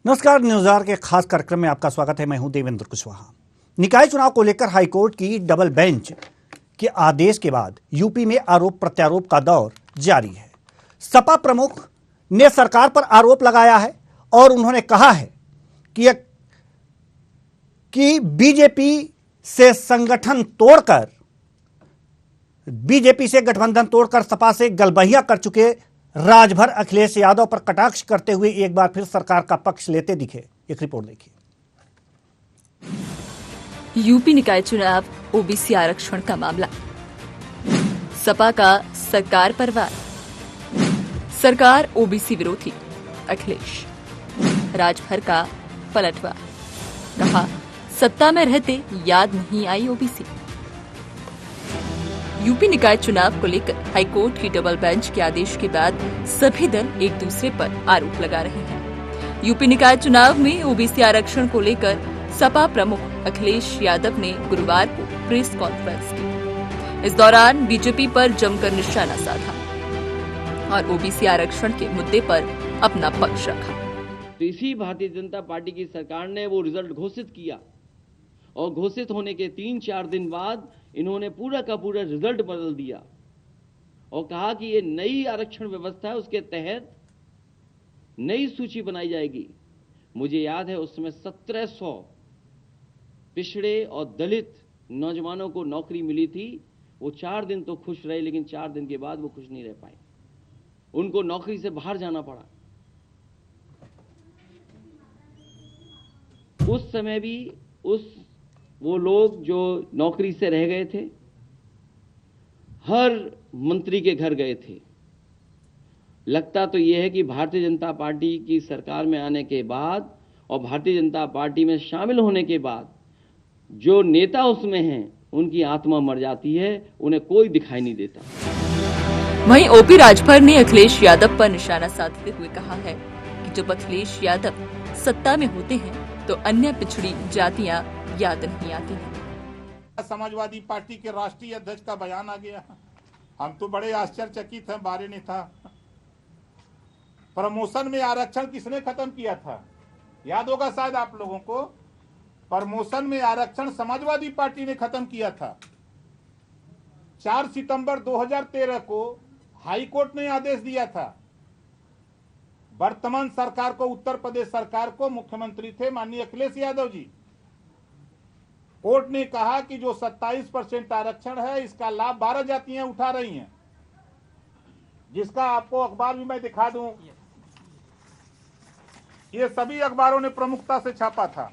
नमस्कार, news our के खास कार्यक्रम में आपका स्वागत है। मैं हूं देवेंद्र कुशवाहा। निकाय चुनाव को लेकर हाईकोर्ट की डबल बेंच के आदेश के बाद यूपी में आरोप प्रत्यारोप का दौर जारी है। सपा प्रमुख ने सरकार पर आरोप लगाया है और उन्होंने कहा है कि बीजेपी से गठबंधन तोड़कर सपा से गलबहिया कर चुके राजभर अखिलेश यादव पर कटाक्ष करते हुए एक बार फिर सरकार का पक्ष लेते दिखे। एक रिपोर्ट देखिए। यूपी निकाय चुनाव, ओबीसी आरक्षण का मामला, सपा का सरकार पर वार, सरकार ओबीसी विरोधी, अखिलेश, राजभर का पलटवार, कहा सत्ता में रहते याद नहीं आई ओबीसी। यूपी निकाय चुनाव को लेकर हाईकोर्ट की डबल बेंच के आदेश के बाद सभी दल एक दूसरे पर आरोप लगा रहे हैं। यूपी निकाय चुनाव में ओबीसी आरक्षण को लेकर सपा प्रमुख अखिलेश यादव ने गुरुवार को प्रेस कॉन्फ्रेंस की। इस दौरान बीजेपी पर जमकर निशाना साधा और ओबीसी आरक्षण के मुद्दे पर अपना पक्ष रखा। तो इसी भारतीय जनता पार्टी की सरकार ने वो रिजल्ट घोषित किया और घोषित होने के 3-4 दिन बाद इन्होंने पूरा का पूरा रिजल्ट बदल दिया और कहा कि ये नई आरक्षण व्यवस्था है, उसके तहत नई सूची बनाई जाएगी। मुझे याद है उस समय 1700 पिछड़े और दलित नौजवानों को नौकरी मिली थी। वो 4 दिन तो खुश रहे, लेकिन 4 दिन के बाद वो खुश नहीं रह पाए, उनको नौकरी से बाहर जाना पड़ा। उस समय भी वो लोग जो नौकरी से रह गए थे, हर मंत्री के घर गए थे। लगता तो यह है कि भारतीय जनता पार्टी की सरकार में आने के बाद और भारतीय जनता पार्टी में शामिल होने के बाद जो नेता उसमें हैं, उनकी आत्मा मर जाती है, उन्हें कोई दिखाई नहीं देता। वहीं ओपी राजभर ने अखिलेश यादव पर निशाना साधते हुए कहा है कि जब अखिलेश यादव सत्ता में होते हैं तो अन्य पिछड़ी जातियां याद नहीं आती है। समाजवादी पार्टी के राष्ट्रीय अध्यक्ष का बयान आ गया। हम तो बड़े आश्चर्यचकित हैं, बारे ने था। प्रमोशन में आरक्षण किसने खत्म किया था? याद होगा शायद आप लोगों को। प्रमोशन में आरक्षण समाजवादी पार्टी ने खत्म किया था। 4 सितंबर 2013 को हाई कोर्ट ने आदेश दिया था। वर्तमान सरकार को, उत्तर प्रदेश सरकार को मुख्यमंत्री थे माननीय अखिलेश यादव जी। कोर्ट ने कहा कि जो 27% आरक्षण है, इसका लाभ 12 जातियां उठा रही हैं, जिसका आपको अखबार भी मैं दिखा दूं। ये सभी अखबारों ने प्रमुखता से छापा था।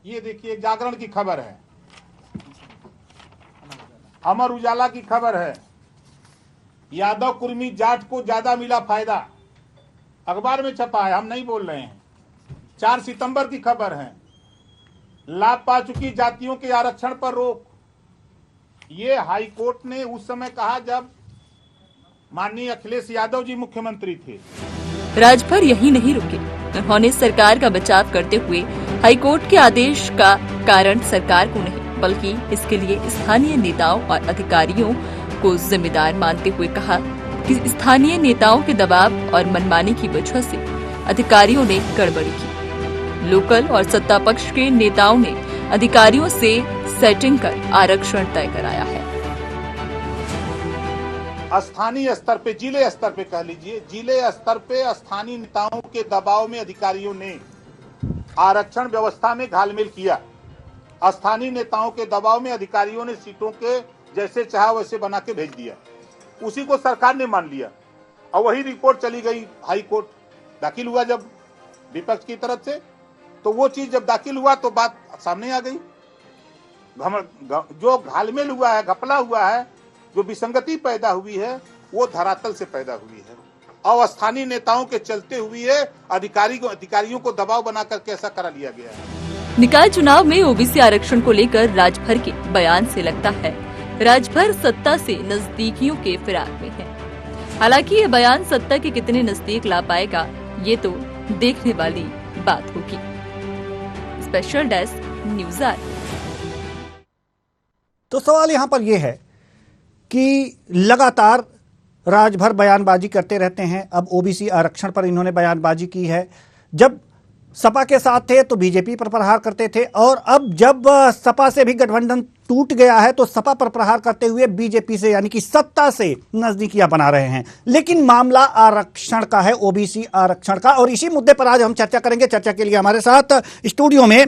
ये देखिए, जागरण की खबर है, अमर उजाला की खबर है, यादव कुर्मी जाट को ज्यादा मिला फायदा। अखबार में छपा है, हम नहीं बोल रहे हैं। 4 सितंबर की खबर है। लाभ पा चुकी जातियों के आरक्षण पर रोक। ये हाई कोर्ट ने उस समय कहा जब माननीय अखिलेश यादव जी मुख्यमंत्री थे। राजभर यही नहीं रुके। उन्होंने सरकार का बचाव करते हुए हाईकोर्ट के आदेश का कारण सरकार को नहीं, बल्कि इसके लिए स्थानीय नेताओं और अधिकारियों को जिम्मेदार मानते हुए कहा कि स्थानीय नेताओं के दबाव और मनमानी की वजह से अधिकारियों ने गड़बड़ी की। लोकल और सत्ता पक्ष के नेताओं ने अधिकारियों से सेटिंग कर आरक्षण तय कराया है। स्थानीय स्तर पे, जिले स्तर पे कह लीजिए, जिले स्तर पे स्थानीय नेताओं के दबाव में अधिकारियों ने आरक्षण व्यवस्था में घालमेल किया। स्थानीय नेताओं के दबाव में अधिकारियों ने सीटों के जैसे चाहा वैसे बना के भेज दिया। उसी को सरकार ने मान लिया और वही रिपोर्ट चली गई हाई कोर्ट। दाखिल हुआ जब विपक्ष की तरफ से, तो वो चीज जब दाखिल हुआ तो बात सामने आ गई। जो घालमेल हुआ है, घपला हुआ है, जो विसंगति पैदा हुई है, वो धरातल से पैदा हुई है और स्थानीय नेताओं के चलते हुई है। अधिकारियों को दबाव बना करके ऐसा करा लिया गया है। निकाय चुनाव में ओबीसी आरक्षण को लेकर राजभर के बयान से लगता है राजभर सत्ता से नजदीकियों के फिराक में है। हालांकि ये बयान सत्ता के कितने नजदीक ला पाएगा, ये तो देखने वाली बात होगी। Special desk, news hour. तो सवाल यहां पर यह है कि लगातार राज भर बयानबाजी करते रहते हैं। अब ओबीसी आरक्षण पर इन्होंने बयानबाजी की है। जब सपा के साथ थे तो बीजेपी पर प्रहार करते थे, और अब जब सपा से भी गठबंधन टूट गया है तो सपा पर प्रहार करते हुए बीजेपी से यानी कि सत्ता से नजदीकियां बना रहे हैं। लेकिन मामला आरक्षण का है, ओबीसी आरक्षण का, और इसी मुद्दे पर आज हम चर्चा करेंगे। चर्चा के लिए हमारे साथ स्टूडियो में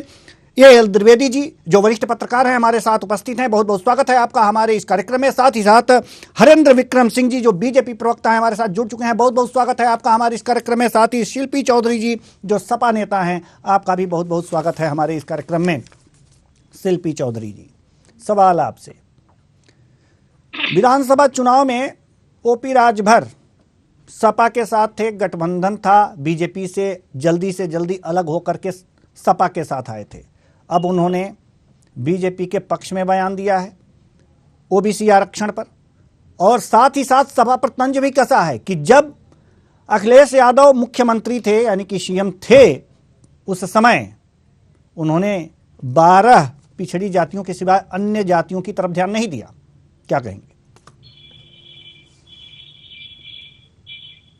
एएल द्विवेदी जी, जो वरिष्ठ पत्रकार हैं, हमारे साथ उपस्थित हैं। बहुत बहुत स्वागत है आपका हमारे इस कार्यक्रम में। साथ ही साथ हरेंद्र विक्रम सिंह जी, जो बीजेपी प्रवक्ता हैं, हमारे साथ जुड़ चुके हैं। बहुत बहुत स्वागत है आपका हमारे इस कार्यक्रम में। साथ ही शिल्पी चौधरी जी, जो सपा नेता हैं, आपका भी बहुत बहुत स्वागत है हमारे इस कार्यक्रम में। शिल्पी चौधरी जी, सवाल आपसे, विधानसभा चुनाव में ओपी राजभर सपा के साथ थे, गठबंधन था, बीजेपी से जल्दी अलग होकर के सपा के साथ आए थे। अब उन्होंने बीजेपी के पक्ष में बयान दिया है ओबीसी आरक्षण पर, और साथ ही साथ सभा पर तंज भी कसा है कि जब अखिलेश यादव मुख्यमंत्री थे यानी कि सीएम थे, उस समय उन्होंने 12 पिछड़ी जातियों के सिवाय अन्य जातियों की तरफ ध्यान नहीं दिया। क्या कहेंगे?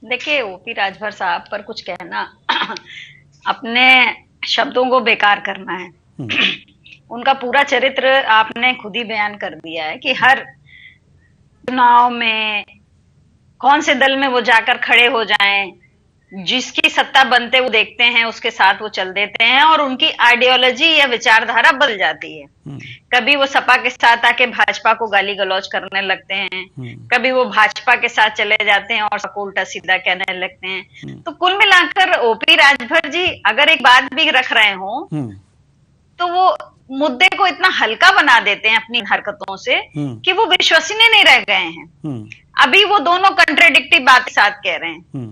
देखिए, ओपी राजभर साहब पर कुछ कहना अपने शब्दों को बेकार करना है। उनका पूरा चरित्र आपने खुद ही बयान कर दिया है कि हर चुनाव में कौन से दल में वो जाकर खड़े हो जाएं, जिसकी सत्ता बनते वो देखते हैं, उसके साथ वो चल देते हैं, और उनकी आइडियोलॉजी या विचारधारा बदल जाती है। कभी वो सपा के साथ आके भाजपा को गाली गलौज करने लगते हैं, कभी वो भाजपा के साथ चले जाते हैं और सबको उल्टा सीधा कहने लगते हैं। तो कुल मिलाकर ओपी राजभर जी अगर एक बात भी रख रहे हो तो वो मुद्दे को इतना हल्का बना देते हैं अपनी हरकतों से कि वो विश्वसनीय नहीं रह गए हैं। अभी वो दोनों कंट्राडिक्टिव बात साथ कह रहे हैं।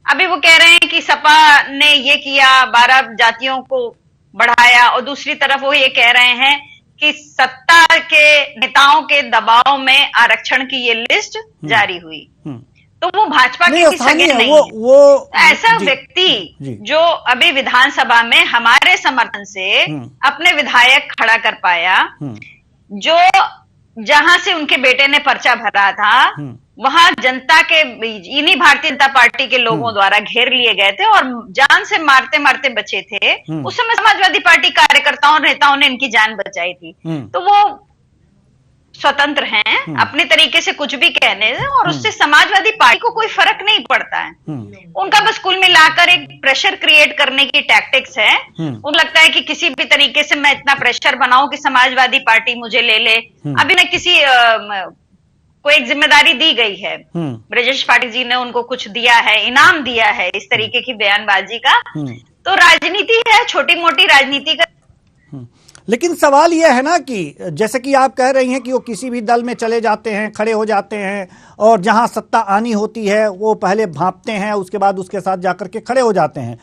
अभी वो कह रहे हैं कि सपा ने ये किया, 12 जातियों को बढ़ाया, और दूसरी तरफ वो ये कह रहे हैं कि सत्ता के नेताओं के दबाव में आरक्षण की ये लिस्ट जारी हुई। तो वो भाजपा के सगे नहीं है। वो ऐसा व्यक्ति जो अभी विधानसभा में हमारे समर्थन से अपने विधायक खड़ा कर पाया, जो जहां से उनके बेटे ने पर्चा भरा था वहां जनता के इन्हीं भारतीय जनता पार्टी के लोगों द्वारा घेर लिए गए थे और जान से मारते मारते बचे थे। उस समय समाजवादी पार्टी कार्यकर्ताओं और नेताओं ने इनकी जान बचाई थी। तो वो स्वतंत्र हैं अपने तरीके से कुछ भी कहने, और उससे समाजवादी पार्टी को कोई फर्क नहीं पड़ता है। उनका बस कुल मिलाकर एक प्रेशर क्रिएट करने की टैक्टिक्स है। उनको लगता है कि किसी भी तरीके से मैं इतना प्रेशर बनाऊं कि समाजवादी पार्टी मुझे ले ले। अभी मैं किसी को एक जिम्मेदारी दी गई है, ब्रजेश पाटिल जी ने उनको कुछ दिया है, इनाम दिया है इस तरीके की बयानबाजी का। तो राजनीति है, छोटी मोटी राजनीति का। लेकिन सवाल यह है ना कि जैसे कि आप कह रही हैं कि वो किसी भी दल में चले जाते हैं, खड़े हो जाते हैं, और जहां सत्ता आनी होती है वो पहले भांपते हैं, उसके बाद उसके साथ जाकर के खड़े हो जाते हैं।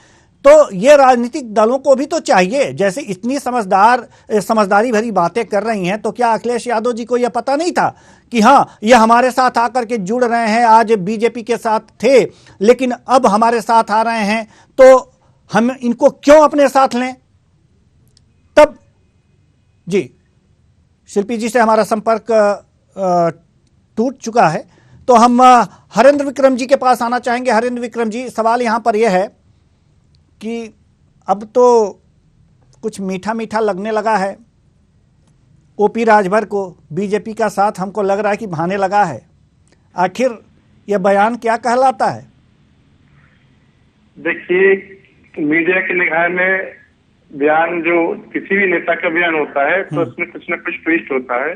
तो ये राजनीतिक दलों को भी तो चाहिए, जैसे इतनी समझदारी भरी बातें कर रही हैं, तो क्या अखिलेश यादव जी को यह पता नहीं था कि हाँ, ये हमारे साथ आकर के जुड़ रहे हैं, आज बीजेपी के साथ थे लेकिन अब हमारे साथ आ रहे हैं, तो हम इनको क्यों अपने साथ लें? तब जी, शिल्पी जी से हमारा संपर्क टूट चुका है, तो हम हरेंद्र विक्रम जी के पास आना चाहेंगे। हरेंद्र विक्रम जी, सवाल यहाँ पर यह है कि अब तो कुछ मीठा मीठा लगने लगा है ओपी राजभर को, बीजेपी का साथ हमको लग रहा है कि भाने लगा है। आखिर यह बयान क्या कहलाता है? देखिए, मीडिया की निगाह में बयान जो किसी भी नेता का बयान होता है तो उसमें कुछ न कुछ ट्विस्ट होता है।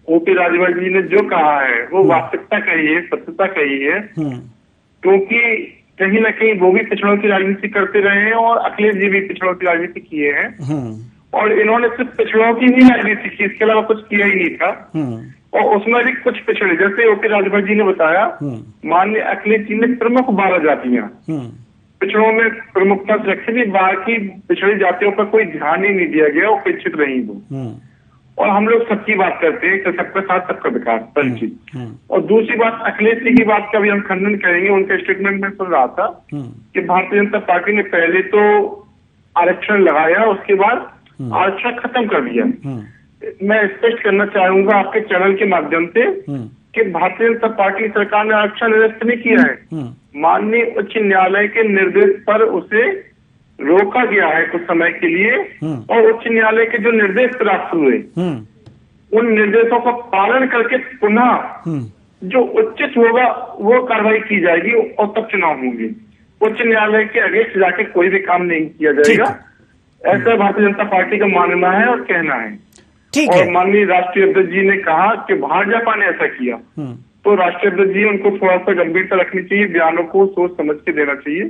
ओपी राजभर जी ने जो कहा है वो वास्तविकता कही है, सत्यता कही है, क्योंकि कहीं ना कहीं वो भी पिछड़ों की राजनीति करते रहे हैं और अखिलेश जी भी पिछड़ों की राजनीति किए हैं, और इन्होंने सिर्फ पिछड़ों की ही राजनीति की, इसके अलावा कुछ किया ही नहीं था। और उसमें भी कुछ पिछड़े, जैसे ओपी राजभर जी ने बताया, माननीय अखिलेश जी ने प्रमुख 12 जातियां पिछड़ों में प्रमुखता से रखी थी, बाकी पिछड़ी जातियों पर कोई ध्यान ही नहीं दिया गया, उपेक्षित रही वो। और हम लोग सबकी बात करते हैं कि सबका साथ सबका विकास, पहली चीज। और दूसरी बात, अखिलेश जी की बात का भी हम खंडन करेंगे। उनका स्टेटमेंट में सुन रहा था कि भारतीय जनता पार्टी ने पहले तो आरक्षण लगाया, उसके बाद आरक्षण खत्म कर दिया। मैं स्पष्ट करना चाहूंगा आपके चैनल के माध्यम से कि भारतीय जनता पार्टी सरकार ने आरक्षण निरस्त नहीं किया है। माननीय उच्च न्यायालय के निर्देश पर उसे रोका गया है कुछ समय के लिए, और उच्च न्यायालय के जो निर्देश प्राप्त हुए उन निर्देशों का पालन करके पुनः जो उचित होगा वो कार्रवाई की जाएगी और तब चुनाव होंगे। उच्च न्यायालय के अगेंस्ट जाके कोई भी काम नहीं किया जाएगा, ऐसा भारतीय जनता पार्टी का मानना है और कहना है। ठीक और है। माननीय राष्ट्रीय अध्यक्ष जी ने कहा कि भाजपा ने ऐसा किया, तो राष्ट्रीय अध्यक्ष जी उनको थोड़ा सा गंभीरता रखनी चाहिए, बयानों को सोच समझ के देना चाहिए।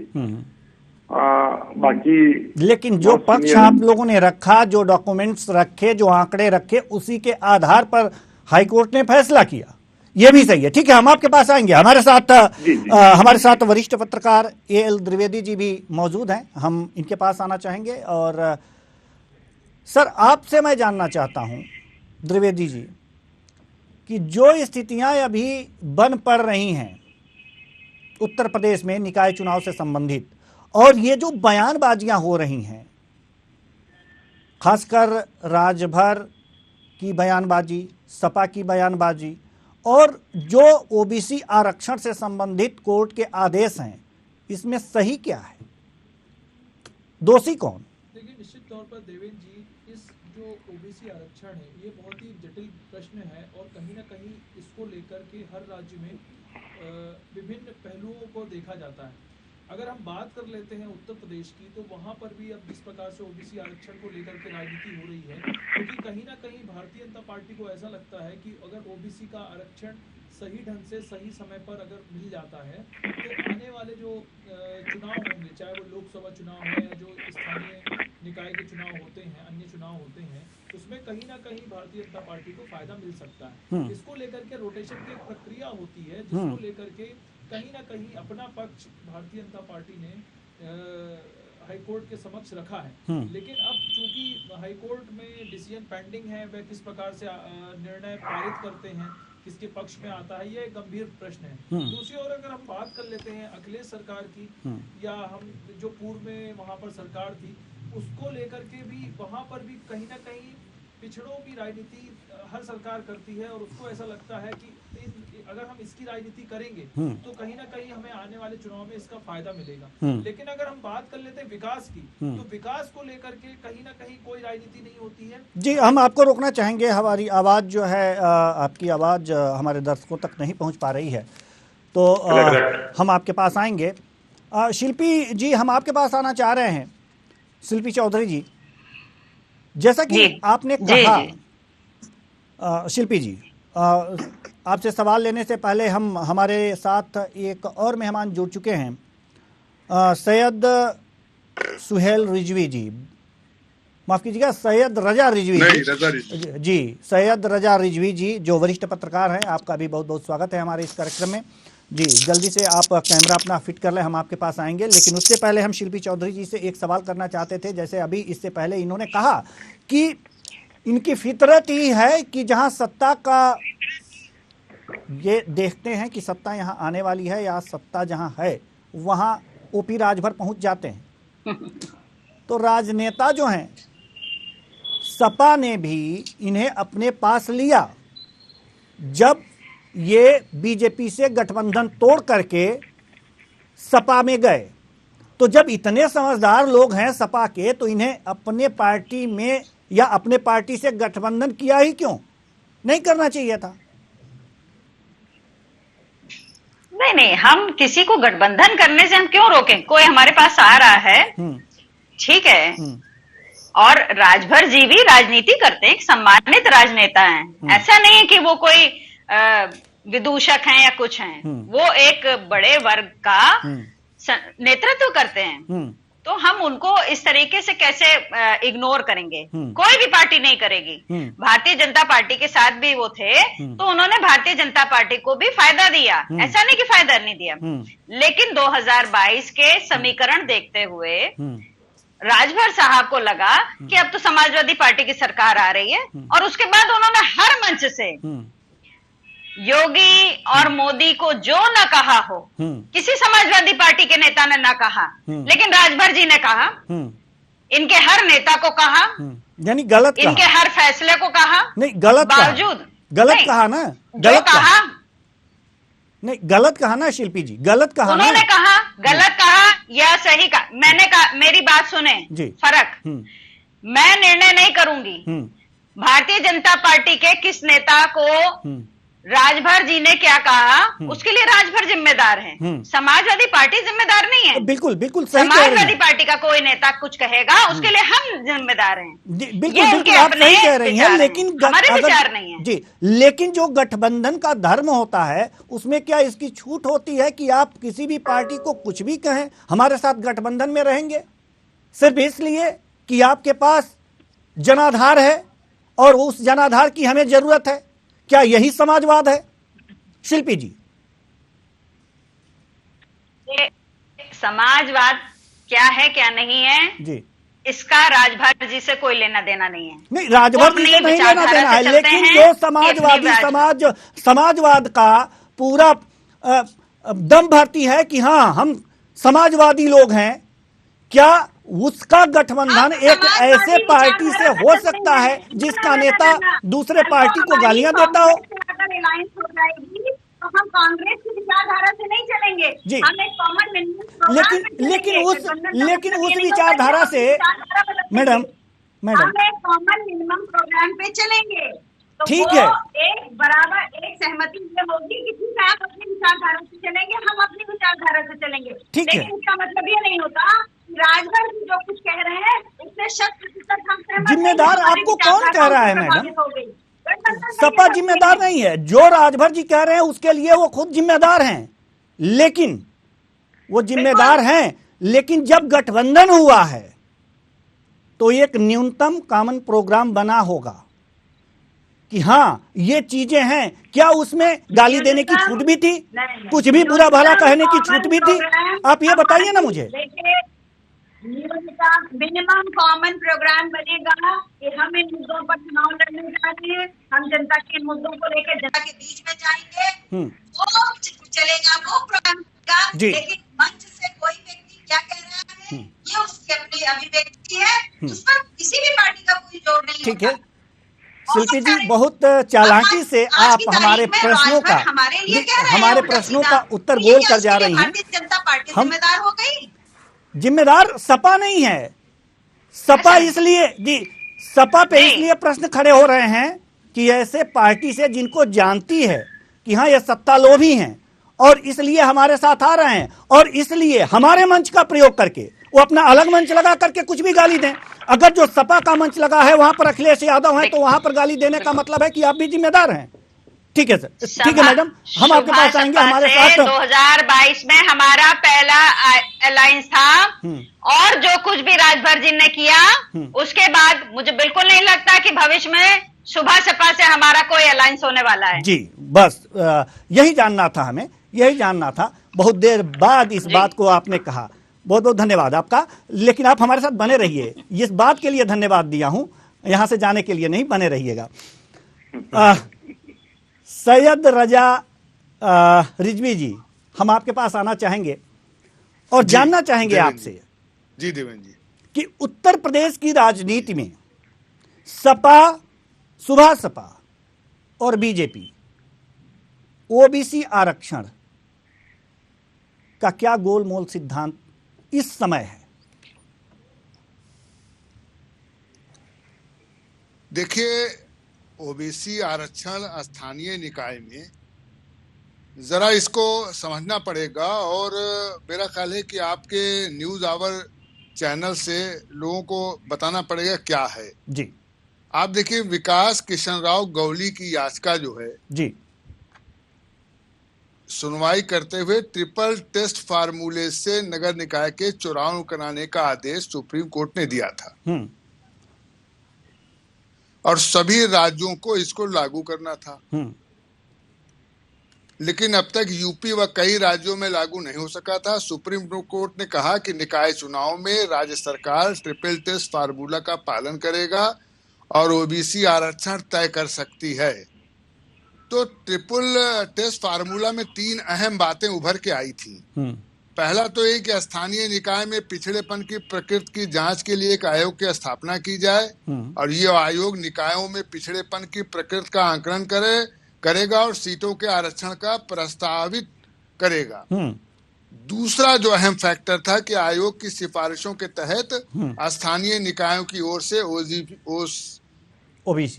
बाकी लेकिन जो पक्ष आप लोगों ने रखा, जो डॉक्यूमेंट्स रखे, जो आंकड़े रखे, उसी के आधार पर हाईकोर्ट ने फैसला किया, ये भी सही है। ठीक है, हम आपके पास आएंगे। हमारे साथ वरिष्ठ पत्रकार एएल द्विवेदी जी भी मौजूद हैं, हम इनके पास आना चाहेंगे। और सर, आपसे मैं जानना चाहता हूं द्विवेदी जी कि जो स्थितियां अभी बन पड़ रही हैं उत्तर प्रदेश में निकाय चुनाव से संबंधित, और ये जो बयानबाजियां हो रही हैं, खासकर राजभर की बयानबाजी, सपा की बयानबाजी, और जो ओबीसी आरक्षण से संबंधित कोर्ट के आदेश हैं, इसमें सही क्या है? दोषी कौन? देखिए, निश्चित तौर पर देवेंद्र जी, इस जो ओबीसी आरक्षण है ये बहुत ही जटिल प्रश्न है, और कहीं ना कहीं इसको लेकर के हर राज्य में विभिन्न पहलुओं को देखा जाता है। अगर हम बात कर लेते हैं उत्तर प्रदेश की, तो वहाँ पर भी अब जिस प्रकार से ओबीसी आरक्षण को लेकर के राजनीति हो रही है, क्योंकि कहीं ना कहीं भारतीय जनता पार्टी को ऐसा लगता है कि अगर ओबीसी का आरक्षण सही ढंग से सही समय पर अगर मिल जाता है, तो आने वाले जो चुनाव होंगे, चाहे वो लोकसभा चुनाव है या जो स्थानीय निकाय के चुनाव होते हैं, अन्य चुनाव होते हैं, उसमें कहीं ना कहीं भारतीय जनता पार्टी को फायदा मिल सकता है। इसको लेकर के रोटेशन की एक प्रक्रिया होती है, जिसको लेकर के कहीं ना कहीं अपना पक्ष भारतीय जनता पार्टी ने हाईकोर्ट के समक्ष रखा है। लेकिन अब चूंकि हाईकोर्ट में डिसीजन पेंडिंग है, वह किस प्रकार से निर्णय पारित करते हैं, किसके पक्ष में आता है, यह एक गंभीर प्रश्न है। दूसरी ओर अगर हम बात कर लेते हैं अखिलेश सरकार की, या हम जो पूर्व में वहां पर सरकार थी, उसको लेकर के भी वहां पर भी कहीं ना कहीं पिछड़ों की राजनीति हर सरकार करती है, और उसको ऐसा लगता है कि अगर हम इसकी राजनीति करेंगे तो कहीं ना कहीं हमें आने वाले चुनाव में इसका फायदा मिलेगा। लेकिन अगर हम बात कर लेते हैं विकास की, तो विकास को लेकर के कहीं ना कहीं कोई राजनीति नहीं होती है। जी, हम आपको रोकना चाहेंगे, हमारी आवाज़ जो है, आपकी आवाज़ हमारे दर्शकों तक नहीं पहुंच पा रही है, तो हम आपके पास आएंगे। शिल्पी जी, हम आपके पास आना चाह रहे हैं। शिल्पी चौधरी जी, जैसा कि आपने कहा, शिल्पी जी, आपसे सवाल लेने से पहले हमारे साथ एक और मेहमान जुड़ चुके हैं, सैयद सुहेल रिजवी जी, माफ कीजिएगा, सैयद रजा रिजवी जी, सैयद रजा रिजवी जी, जो वरिष्ठ पत्रकार हैं। आपका भी बहुत बहुत स्वागत है हमारे इस कार्यक्रम में। जी, जल्दी से आप कैमरा अपना फिट कर लें, हम आपके पास आएंगे। लेकिन उससे पहले हम शिल्पी चौधरी जी से एक सवाल करना चाहते थे। जैसे अभी इससे पहले इन्होंने कहा कि इनकी फितरत ही है कि जहां सत्ता का, ये देखते हैं कि सत्ता यहां आने वाली है या सत्ता जहां है वहां ओपी राजभर पहुंच जाते हैं। तो राजनेता जो हैं, सपा ने भी इन्हें अपने पास लिया जब ये बीजेपी से गठबंधन तोड़ करके सपा में गए। तो जब इतने समझदार लोग हैं सपा के, तो इन्हें अपने पार्टी में या अपने पार्टी से गठबंधन किया ही क्यों? नहीं करना चाहिए था। नहीं, हम किसी को गठबंधन करने से हम क्यों रोकें? कोई हमारे पास आ रहा है, ठीक है, और राजभर जी भी राजनीति करते हैं, सम्मानित राजनेता हैं। ऐसा नहीं है कि वो कोई विदूषक हैं या कुछ हैं। वो एक बड़े वर्ग का नेतृत्व करते हैं। तो हम उनको इस तरीके से कैसे इग्नोर करेंगे? कोई भी पार्टी नहीं करेगी। भारतीय जनता पार्टी के साथ भी वो थे, तो उन्होंने भारतीय जनता पार्टी को भी फायदा दिया, ऐसा नहीं कि फायदा नहीं दिया। लेकिन 2022 के समीकरण देखते हुए राजभर साहब को लगा कि अब तो समाजवादी पार्टी की सरकार आ रही है, और उसके बाद उन्होंने हर मंच से योगी और मोदी को जो न कहा हो, किसी समाजवादी पार्टी के नेता ने ना कहा, लेकिन राजभर जी ने कहा, इनके हर नेता को कहा, यानी गलत इनके कहा। हर फैसले को कहा। नहीं, गलत बावजूद गलत कहा ना, गलत कहा नहीं, गलत कहा ना शिल्पी जी, गलत कहा ना। उन्होंने कहा गलत कहा या सही कहा, मैंने कहा, मेरी बात सुने जी। फर्क, मैं निर्णय नहीं करूंगी भारतीय जनता पार्टी के किस नेता को राजभर जी ने क्या कहा, उसके लिए राजभर जिम्मेदार है, समाजवादी पार्टी जिम्मेदार नहीं है। बिल्कुल बिल्कुल सही कह रही समाजवादी हैं। पार्टी का कोई नेता कुछ कहेगा उसके लिए हम जिम्मेदार हैं। बिल्कुल ये बिल्कुल उनके आप अपने सही कह रही हैं, विचार लेकिन हमारे विचार नहीं है जी, लेकिन जो गठबंधन का धर्म होता है उसमें क्या इसकी छूट होती है कि आप किसी भी पार्टी को कुछ भी कहें, हमारे साथ गठबंधन में रहेंगे सिर्फ इसलिए कि आपके पास जनाधार है और उस जनाधार की हमें जरूरत है? क्या यही समाजवाद है शिल्पी जी? समाजवाद क्या है क्या नहीं है जी, इसका राजभर जी से कोई लेना देना नहीं है। नहीं, राजभर जी से नहीं लेना देना है, लेकिन जो समाजवादी समाजवाद का पूरा दम भरती है कि हाँ हम समाजवादी लोग हैं, क्या उसका गठबंधन एक ऐसे पार्टी से हो सकता है जिसका नेता दूसरे पार्टी को गालियां देता हो? अगर अलायंस हो जाएगी तो हम कांग्रेस की विचारधारा से नहीं चलेंगे जी। हम एक कॉमन मिनिमम लेकिन उस विचारधारा से मैडम हम एक कॉमन मिनिमम प्रोग्राम पे चलेंगे तो ठीक वो है। एक बराबर एक सहमति ये होगी कि ठीक है आप अपनी विचारधारा से चलेंगे, हम अपनी विचारधारा से चलेंगे। ठीक है। लेकिन इसका मतलब ये नहीं होता राजभर जी जो कुछ कह रहे हैं उससे 100% हम सहमत नहीं हैं। जिम्मेदार हमारी आपको कौन विचारधारा कह रहा है प्रभावित मैडम? हो गई। गठबंधन सपा नहीं जिम्मेदार नहीं है, जो राजभर जी कह रहे हैं उसके लिए वो खुद जिम्मेदार हैं, लेकिन वो जिम्मेदार हैं, लेकिन जब गठबंधन हुआ है तो एक न्यूनतम कॉमन प्रोग्राम बना होगा कि हाँ ये चीजें हैं। क्या उसमें गाली देने की छूट भी थी? कुछ भी बुरा भला कहने की छूट भी थी? आप ये बताइए ना मुझे। मिनिमम कॉमन प्रोग्राम बनेगा कि हम इन मुद्दों पर चुनाव लड़ने जा रहे हैं, हम जनता के इन मुद्दों को लेकर जनता के बीच में जाएंगे, वो चलेगा, वो प्रोग्राम का। लेकिन मंच से कोई व्यक्ति क्या कह रहा है ये उसकी अपनी अभिव्यक्ति है, उस पर किसी भी पार्टी का कोई जोर नहीं। ठीक है शिल्पी जी, बहुत चालाकी से आप हमारे प्रश्नों का उत्तर बोल कर जा रही हैं। भारतीय जनता पार्टी जिम्मेदार हो गई? जिम्मेदार सपा नहीं है। सपा इसलिए जी, सपा पे इसलिए प्रश्न खड़े हो रहे हैं कि ऐसे पार्टी से जिनको जानती है कि हाँ ये सत्ता लोभी हैं और इसलिए हमारे साथ आ रहे हैं और इसलिए हमारे मंच का प्रयोग करके वो अपना अलग मंच लगा करके कुछ भी गाली दें। अगर जो सपा का मंच लगा है वहां पर अखिलेश यादव हैं तो वहां पर गाली देने का मतलब है कि आप भी जिम्मेदार हैं। ठीक है सर, ठीक है मैडम, हम आपके पास आएंगे। हमारे साथ 2022 में हमारा पहला अलायंस था और जो कुछ भी राजभर जी ने किया उसके बाद मुझे बिल्कुल नहीं लगता कि भविष्य में सुबह सपा से हमारा कोई अलायंस होने वाला है। जी, बस यही जानना था, हमें यही जानना था। बहुत देर बाद इस बात को आपने कहा, बहुत बहुत धन्यवाद आपका। लेकिन आप हमारे साथ बने रहिए, इस बात के लिए धन्यवाद दिया हूं, यहां से जाने के लिए नहीं, बने रहिएगा। सैयद रजा रिजवी जी, हम आपके पास आना चाहेंगे और जानना चाहेंगे आपसे जी देवेंद्र जी कि उत्तर प्रदेश की राजनीति में सपा, सुभाष सपा और बीजेपी ओबीसी आरक्षण का क्या गोलमोल सिद्धांत इस समय है? देखिए, ओबीसी आरक्षण स्थानीय निकाय में जरा इसको समझना पड़ेगा और मेरा ख्याल है कि आपके न्यूज आवर चैनल से लोगों को बताना पड़ेगा क्या है। जी, आप देखिए, विकास किशन राव गौली की याचिका जो है जी, सुनवाई करते हुए ट्रिपल टेस्ट फार्मूले से नगर निकाय के चुनाव कराने का आदेश सुप्रीम कोर्ट ने दिया था और सभी राज्यों को इसको लागू करना था। लेकिन अब तक यूपी व कई राज्यों में लागू नहीं हो सका था। सुप्रीम कोर्ट ने कहा कि निकाय चुनाव में राज्य सरकार ट्रिपल टेस्ट फार्मूला का पालन करेगा और ओबीसी आरक्षण तय कर सकती है। तो ट्रिपल टेस्ट फार्मूला में 3 अहम बातें उभर के आई थी। पहला तो ये कि स्थानीय निकाय में पिछड़ेपन की प्रकृति की जांच के लिए एक आयोग की स्थापना की जाए और ये आयोग निकायों में पिछड़ेपन की प्रकृति का आकलन करे, करेगा और सीटों के आरक्षण का प्रस्तावित करेगा। दूसरा जो अहम फैक्टर था कि आयोग की सिफारिशों के तहत स्थानीय निकायों की ओर से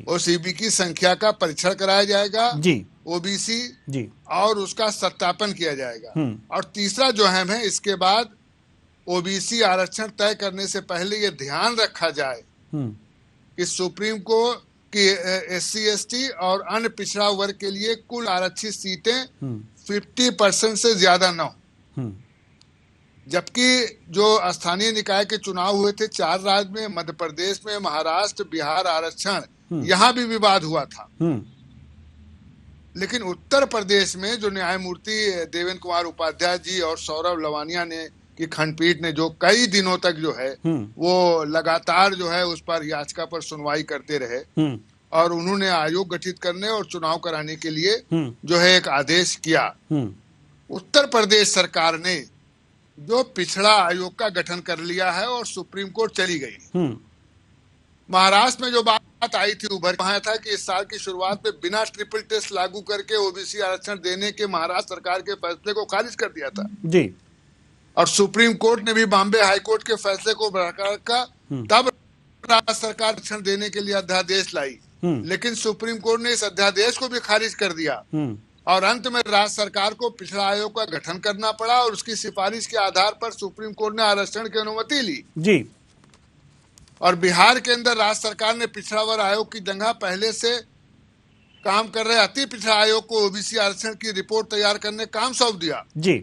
ओसीबी की संख्या का परीक्षण कराया जाएगा जी, ओबीसी जी, और उसका सत्यापन किया जाएगा। और तीसरा जो अहम है, इसके बाद ओबीसी आरक्षण तय करने से पहले ये ध्यान रखा जाए कि सुप्रीम कोर्ट की SC ST और अन्य पिछड़ा वर्ग के लिए कुल आरक्षित सीटें 50% से ज्यादा न हो। जबकि जो स्थानीय निकाय के चुनाव हुए थे 4 राज्य में, मध्य प्रदेश में, महाराष्ट्र, बिहार आरक्षण, यहां भी विवाद हुआ था। लेकिन उत्तर प्रदेश में जो न्यायमूर्ति देवेंद्र कुमार उपाध्याय जी और सौरभ लवानिया ने की खंडपीठ ने जो कई दिनों तक जो है वो लगातार जो है उस पर याचिका पर सुनवाई करते रहे और उन्होंने आयोग गठित करने और चुनाव कराने के लिए जो है एक आदेश किया। उत्तर प्रदेश सरकार ने जो पिछड़ा आयोग का गठन कर लिया है और सुप्रीम कोर्ट चली गई। महाराष्ट्र में जो बात आई थी उभर आया था कि इस साल की शुरुआत में बिना ट्रिपल टेस्ट लागू करके ओबीसी आरक्षण देने के महाराष्ट्र सरकार के फैसले को खारिज कर दिया था जी। और सुप्रीम कोर्ट ने भी बॉम्बे हाई कोर्ट के फैसले को बरकरार रखा। तब राज्य सरकार आरक्षण देने के लिए अध्यादेश लाई, लेकिन सुप्रीम कोर्ट ने इस अध्यादेश को भी खारिज कर दिया और अंत में राज्य सरकार को पिछड़ा आयोग का गठन करना पड़ा और उसकी सिफारिश के आधार पर सुप्रीम कोर्ट ने आरक्षण की अनुमति ली जी। और बिहार के अंदर राज्य सरकार ने पिछड़ा वर्ग आयोग की जगह पहले से काम कर रहे अति पिछड़ा आयोग को ओबीसी आरक्षण की रिपोर्ट तैयार करने काम सौंप दिया जी।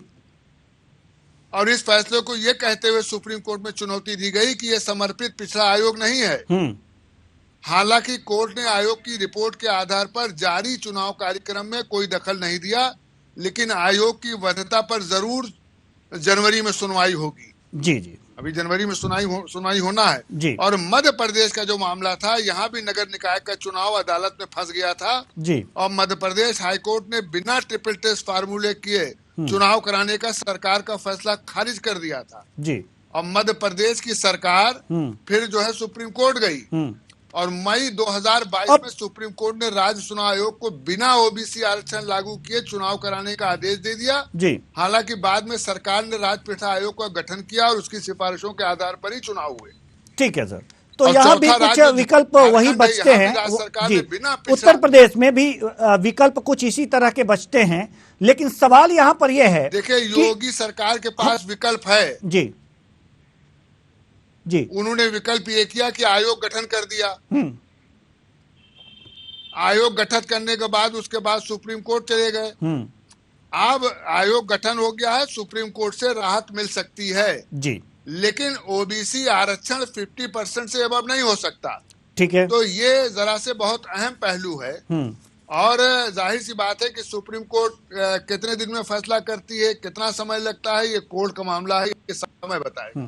और इस फैसले को यह कहते हुए सुप्रीम कोर्ट में चुनौती दी गई कि यह समर्पित पिछड़ा आयोग नहीं है। हालांकि कोर्ट ने आयोग की रिपोर्ट के आधार पर जारी चुनाव कार्यक्रम में कोई दखल नहीं दिया, लेकिन आयोग की वैधता पर जरूर जनवरी में सुनवाई होगी। जी जी, अभी जनवरी में सुनवाई होना है जी। और मध्य प्रदेश का जो मामला था, यहाँ भी नगर निकाय का चुनाव अदालत में फंस गया था जी। और मध्य प्रदेश हाईकोर्ट ने बिना ट्रिपल टेस्ट फार्मूले किए चुनाव कराने का सरकार का फैसला खारिज कर दिया था जी। और मध्य प्रदेश की सरकार फिर जो है सुप्रीम कोर्ट गई और मई 2022 में सुप्रीम कोर्ट ने राज्य चुनाव आयोग को बिना ओबीसी आरक्षण लागू किए चुनाव कराने का आदेश दे दिया जी। हालांकि बाद में सरकार ने राज्य पिछड़ा आयोग का गठन किया और उसकी सिफारिशों के आधार पर ही चुनाव हुए। ठीक है सर, तो यहाँ भी कुछ विकल्प वही बचते हैं जी। उत्तर प्रदेश में भी विकल्प कुछ इसी तरह के बचते हैं, लेकिन सवाल यहाँ पर यह है, देखिए योगी सरकार के पास विकल्प है जी जी। उन्होंने विकल्प ये किया कि आयोग गठन कर दिया। आयोग गठन करने के बाद उसके बाद सुप्रीम कोर्ट चले गए। अब आयोग गठन हो गया है, सुप्रीम कोर्ट से राहत मिल सकती है जी, लेकिन ओबीसी आरक्षण 50% से अबव नहीं हो सकता। ठीक है, तो ये जरा से बहुत अहम पहलू है और जाहिर सी बात है कि सुप्रीम कोर्ट कितने दिन में फैसला करती है, कितना समय लगता है, ये कोर्ट का मामला है, ये समय बताए।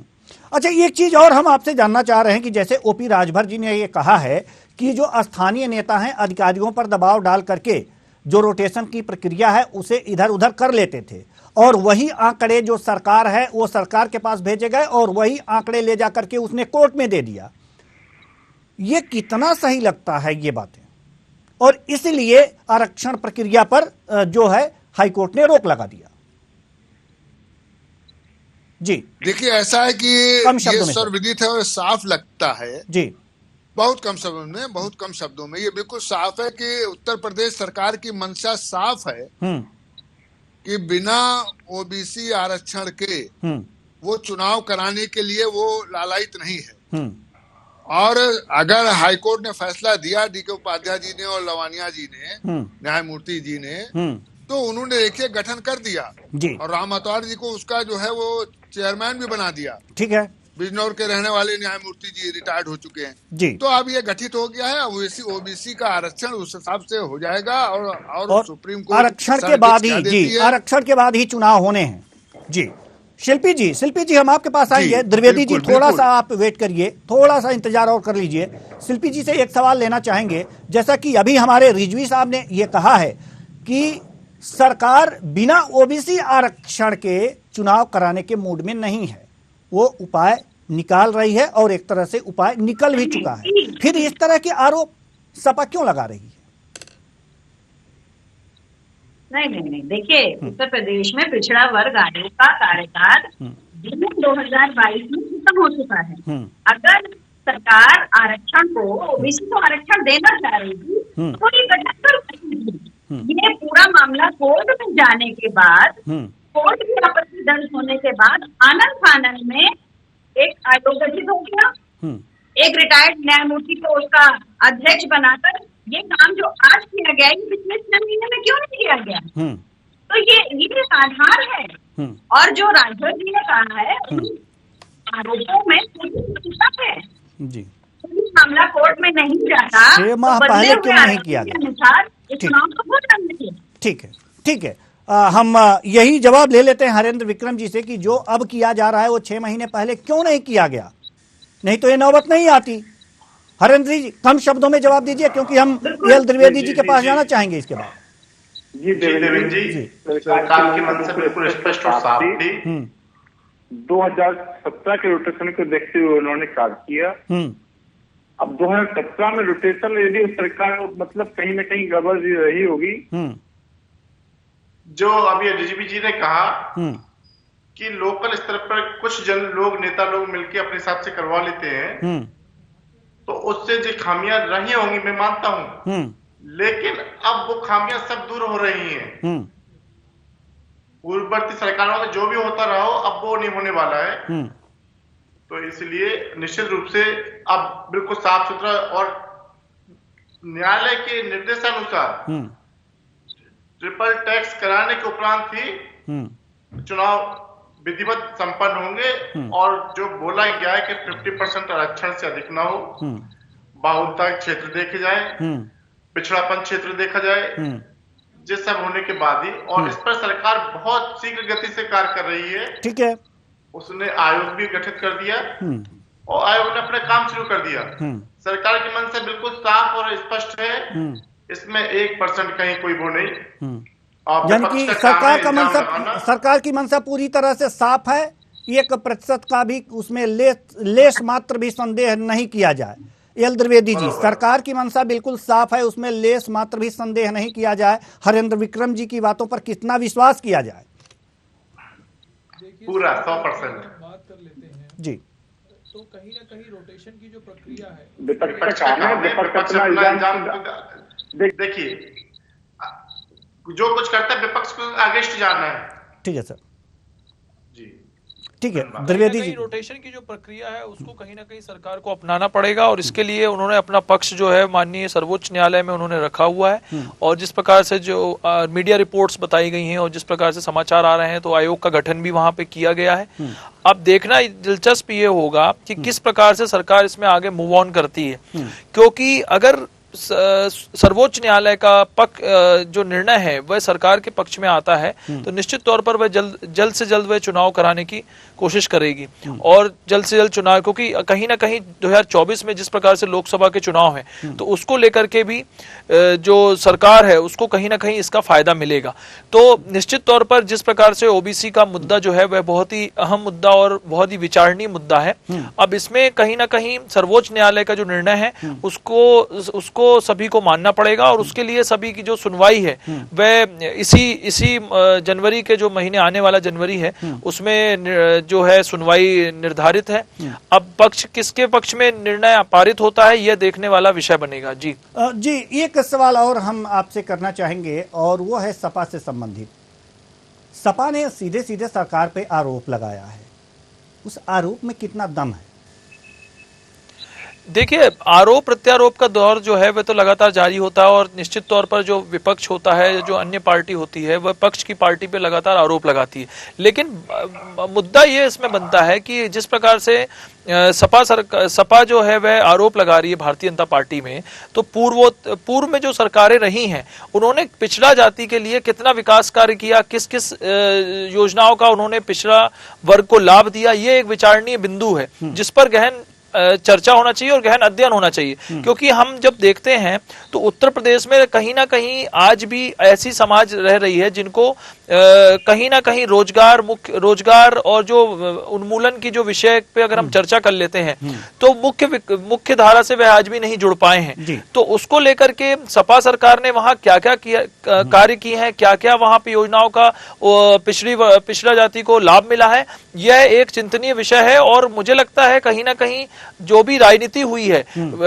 अच्छा, एक चीज और हम आपसे जानना चाह रहे हैं कि जैसे ओपी राजभर जी ने ये कहा है कि जो स्थानीय नेता हैं अधिकारियों पर दबाव डाल करके जो रोटेशन की प्रक्रिया है उसे इधर उधर कर लेते थे और वही आंकड़े जो सरकार है वो सरकार के पास भेजे गए और वही आंकड़े ले जा करके उसने कोर्ट में दे दिया। ये कितना सही लगता है ये बातें, और इसलिए आरक्षण प्रक्रिया पर जो है हाईकोर्ट ने रोक लगा दिया। जी देखिए ऐसा है कि ये सर्वविदित है और साफ लगता है जी, बहुत कम शब्दों में ये बिल्कुल साफ है कि उत्तर प्रदेश सरकार की मंशा साफ है कि बिना ओबीसी आरक्षण के वो चुनाव कराने के लिए वो लालायित नहीं है। और अगर हाईकोर्ट ने फैसला दिया डीके उपाध्याय जी ने और लवानिया जी ने, न्यायमूर्ति जी ने, तो उन्होंने देखिए गठन कर दिया जी और राम अतवार जी को उसका जो है वो चेयरमैन भी बना दिया। ठीक है, बिजनौर के रहने वाले न्यायमूर्ति जी रिटायर्ड हो चुके हैं जी। तो अब ये गठित हो गया है, ओबीसी का आरक्षण उस हिसाब से हो जाएगा और सुप्रीम कोर्ट आरक्षण के बाद ही जी, आरक्षण के बाद ही चुनाव होने हैं जी। शिल्पी जी हम आपके पास आएंगे। द्विवेदी जी थोड़ा सा आप वेट करिए, थोड़ा सा इंतजार और कर लीजिए। शिल्पी जी से एक सवाल लेना चाहेंगे, जैसा कि अभी हमारे रिजवी साहब ने ये कहा है कि सरकार बिना ओबीसी आरक्षण के चुनाव कराने के मूड में नहीं है, वो उपाय निकाल रही है और एक तरह से उपाय निकल भी चुका है, फिर इस तरह के आरोप सपा क्यों लगा रही है? नहीं, देखिए उत्तर प्रदेश में पिछड़ा वर्ग आयोग का कार्यकाल जून 2022 में खत्म हो चुका है। अगर सरकार आरक्षण को, ओबीसी को आरक्षण देना चाह रही थी तो ये गठन कर सकती थी। ये पूरा मामला कोर्ट में जाने के बाद, कोर्ट की आपत्ति दर्ज होने के बाद आनंद फानन में एक आयोग गठित हो गया, एक रिटायर्ड न्यायमूर्ति को उसका अध्यक्ष बनाकर ये काम जो आज किया गया है पिछले 6 महीने में क्यों नहीं किया गया? तो ये आधार है। और जो राजभर जी ने कहा है उन आरोपों में है जी, मामला कोर्ट में नहीं जाता 6 माह पहले क्यों नहीं किया गया? अनुसार चुनाव को वो करने चाहिए। ठीक है। हम यही जवाब ले लेते हैं हरेंद्र विक्रम जी से कि जो अब किया जा रहा है वो 6 महीने पहले क्यों नहीं किया गया, नहीं तो ये नौबत नहीं आती। हरेंद्र जी कम शब्दों में जवाब दीजिए, क्योंकि हम एल द्विवेदी जी के पास जाना चाहेंगे इसके बाद। जी देवेंद्र जी, सरकार की मंशा बिल्कुल स्पष्ट और साफ थी। 2017 के रोटेशन को देखते हुए उन्होंने कार्य किया। अब 2017 में रोटेशन यदि सरकार मतलब कहीं ना कहीं गड़बड़ रही होगी, जो अभी डीजीपी जी ने कहा कि लोकल स्तर पर कुछ लोग नेता लोग मिलकर अपने हिसाब से करवा लेते हैं, तो उससे जो खामियां रही होंगी मैं मानता हूं, लेकिन अब वो खामियां सब दूर हो रही हैं। पूर्ववर्ती सरकारों में जो भी होता रहा हो अब वो नहीं होने वाला है। तो इसलिए निश्चित रूप से अब बिल्कुल साफ सुथरा और न्यायालय के निर्देशानुसार ट्रिपल टैक्स कराने के उपरांत ही चुनाव विधिवत संपन्न होंगे। और जो बोला गया है कि 50% आरक्षण से अधिक ना हो, बहुलता क्षेत्र देखे जाए, पिछड़ापन क्षेत्र देखा जाए, ये सब होने के बाद ही, और इस पर सरकार बहुत शीघ्र गति से कार्य कर रही है। ठीक है, उसने आयोग भी गठित कर दिया और आयोग ने अपना काम शुरू कर दिया। सरकार की मंशा बिल्कुल साफ और स्पष्ट है, इसमें 1% कहीं कोई वो नहीं। यानी कि सरकार की मंशा पूरी तरह से साफ है, 1% का भी उसमें लेस मात्र भी संदेह नहीं किया जाए। एल द्विवेदी जी, सरकार की मंशा बिल्कुल साफ है, उसमें लेस मात्र भी संदेह नहीं किया जाए। हरेंद्र विक्रम जी की बातों पर कितना विश्वास किया जाए? पूरा 100%। बात कर लेते हैं जी। तो कहीं ना कहीं रोटेशन की जो प्रक्रिया है, देखिए जो कुछ करता है विपक्ष को अगेंस्ट जाना है। ठीक है सर जी, ठीक है द्विवेदी जी। रोटेशन की जो प्रक्रिया है उसको कहीं ना कहीं सरकार को अपनाना पड़ेगा, और इसके लिए उन्होंने अपना पक्ष जो है माननीय सर्वोच्च न्यायालय में उन्होंने रखा हुआ है। और जिस प्रकार से जो मीडिया रिपोर्ट्स बताई गई हैं और जिस प्रकार से समाचार आ रहे हैं, तो आयोग का गठन भी वहां पे किया गया है। अब देखना दिलचस्प ये होगा कि किस प्रकार से सरकार इसमें आगे मूव ऑन करती है, क्योंकि अगर सर्वोच्च न्यायालय का जो निर्णय है वह सरकार के पक्ष में आता है, तो निश्चित तौर पर वह जल्द से जल्द वह चुनाव कराने की कोशिश करेगी। और जल्द से जल्द चुनाव, क्योंकि कहीं ना कहीं 2024 में जिस प्रकार से लोकसभा के चुनाव हैं, तो उसको लेकर के भी जो सरकार है उसको कहीं ना कहीं इसका फायदा मिलेगा। तो निश्चित तौर पर जिस प्रकार से ओबीसी का मुद्दा जो है वह बहुत ही अहम मुद्दा और बहुत ही विचारणीय मुद्दा है। अब इसमें कहीं ना कहीं सर्वोच्च न्यायालय का जो निर्णय है उसको सभी को मानना पड़ेगा, और उसके लिए सभी की जो सुनवाई है वह इसी जनवरी के जो महीने आने वाला जनवरी है उसमें जो है सुनवाई निर्धारित है। अब पक्ष किसके पक्ष में निर्णय पारित होता है यह देखने वाला विषय बनेगा। जी जी, एक सवाल और हम आपसे करना चाहेंगे, और वो है सपा से संबंधित। सपा ने सीधे सीधे सरकार पे आरोप लगाया है, उस आरोप में कितना दम है? देखिए, आरोप प्रत्यारोप का दौर जो है वह तो लगातार जारी होता है, और निश्चित तौर पर जो विपक्ष होता है, जो अन्य पार्टी होती है, वह पक्ष की पार्टी पे लगातार आरोप लगाती है। लेकिन मुद्दा ये इसमें बनता है कि जिस प्रकार से सपा जो है वह आरोप लगा रही है भारतीय जनता पार्टी में, तो पूर्व में जो सरकारें रही हैं उन्होंने पिछड़ा जाति के लिए कितना विकास कार्य किया, किस किस योजनाओं का उन्होंने पिछड़ा वर्ग को लाभ दिया, ये एक विचारणीय बिंदु है जिस पर गहन चर्चा होना चाहिए और गहन अध्ययन होना चाहिए। क्योंकि हम जब देखते हैं तो उत्तर प्रदेश में कहीं ना कहीं आज भी ऐसी समाज रह रही है जिनको कहीं ना कहीं रोजगार और जो उन्मूलन की जो विषय पे अगर हम चर्चा कर लेते हैं तो मुख्य धारा से वह आज भी नहीं जुड़ पाए हैं। तो उसको लेकर के सपा सरकार ने वहां क्या क्या कार्य किए हैं, क्या क्या वहां पे योजनाओं का पिछड़ा जाति को लाभ मिला है, यह एक चिंतनीय विषय है। और मुझे लगता है कहीं ना कहीं जो भी राजनीति हुई है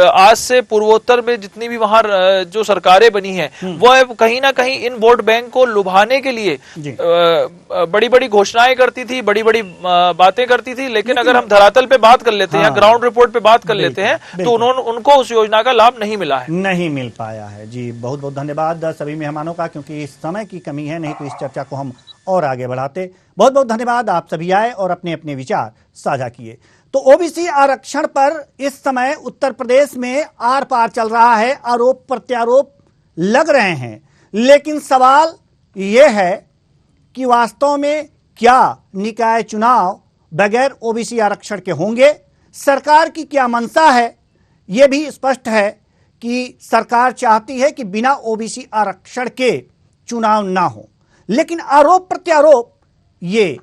आज से पूर्वोत्तर में जितनी भी वहां जो सरकारें बनी हैं वह कहीं ना कहीं इन वोट बैंक को लुभाने के लिए बड़ी बड़ी घोषणाएं करती थी, बड़ी बड़ी बातें करती थी, लेकिन अगर हम धरातल पे बात कर लेते हैं, ग्राउंड रिपोर्ट पे बात कर लेते हैं तो उनको उस योजना का लाभ नहीं मिला है, नहीं मिल पाया है। जी बहुत बहुत धन्यवाद सभी मेहमानों का, क्योंकि इस समय की कमी है, नहीं तो इस चर्चा को हम और आगे बढ़ाते। बहुत बहुत धन्यवाद, आप सभी आए और अपने अपने विचार साझा किए। तो ओबीसी आरक्षण पर इस समय उत्तर प्रदेश में आर पार चल रहा है, आरोप प्रत्यारोप लग रहे हैं, लेकिन सवाल यह है कि वास्तव में क्या निकाय चुनाव बगैर ओबीसी आरक्षण के होंगे? सरकार की क्या मंशा है? यह भी स्पष्ट है कि सरकार चाहती है कि बिना ओबीसी आरक्षण के चुनाव ना हो, लेकिन आरोप प्रत्यारोप ये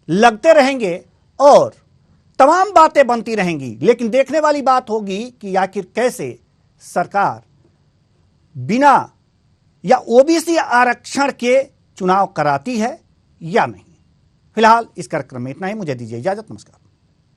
लगते रहेंगे और तमाम बातें बनती रहेंगी। लेकिन देखने वाली बात होगी कि आखिर कैसे सरकार बिना या ओबीसी आरक्षण के चुनाव कराती है या नहीं। फिलहाल इस कार्यक्रम में इतना ही, मुझे दीजिए इजाजत, नमस्कार।